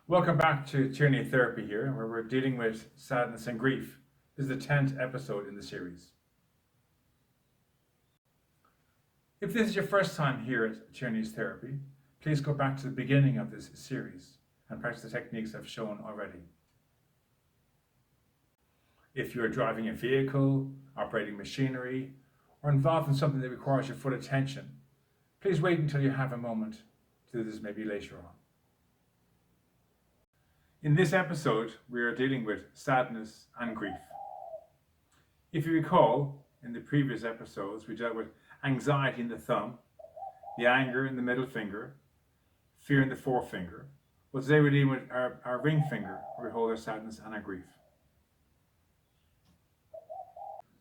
Welcome back to Tyranny Therapy here, where we're dealing with sadness and grief. This is the 10th episode in the series. If this is your first time here at Tyranny's Therapy, please go back to the beginning of this series and practice the techniques I've shown already. If you're driving a vehicle, operating machinery, or involved in something that requires your full attention, please wait until you have a moment to do this maybe later on. In this episode, we are dealing with sadness and grief. If you recall, in the previous episodes, we dealt with anxiety in the thumb, the anger in the middle finger, fear in the forefinger. Well, today we're dealing with our ring finger, where we hold our sadness and our grief.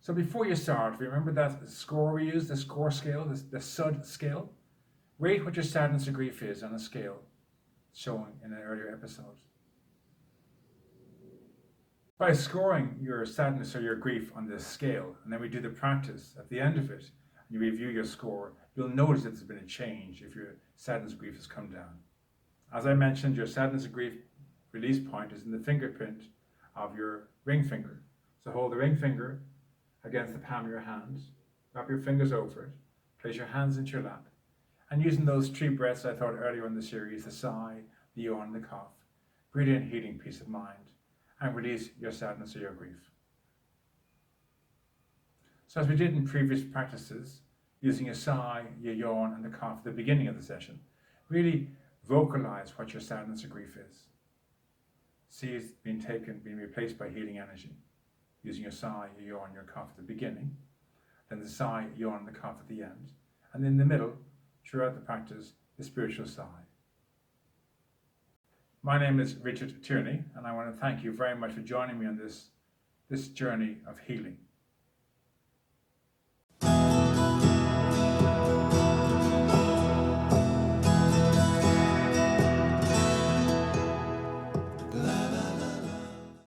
So before you start, remember that score we use, the score scale, the SUD scale? Rate what your sadness or grief is on a scale shown in an earlier episode. By scoring your sadness or your grief on this scale, and then we do the practice at the end of it, and you review your score, you'll notice that there's been a change if your sadness or grief has come down. As I mentioned, your sadness and grief release point is in the fingerprint of your ring finger. So hold the ring finger against the palm of your hand, wrap your fingers over it, place your hands into your lap, and using those 3 breaths I taught earlier in the series, the sigh, the yawn, and the cough, breathe in healing peace of mind, and release your sadness or your grief. So as we did in previous practices, using a sigh, your yawn, and the cough at the beginning of the session, really vocalize what your sadness or grief is. See it's being replaced by healing energy. Using your sigh, your yawn, your cough at the beginning, then the sigh, yawn, and the cough at the end, and in the middle, throughout the practice, the spiritual sigh. My name is Richard Tierney, and I want to thank you very much for joining me on this journey of healing.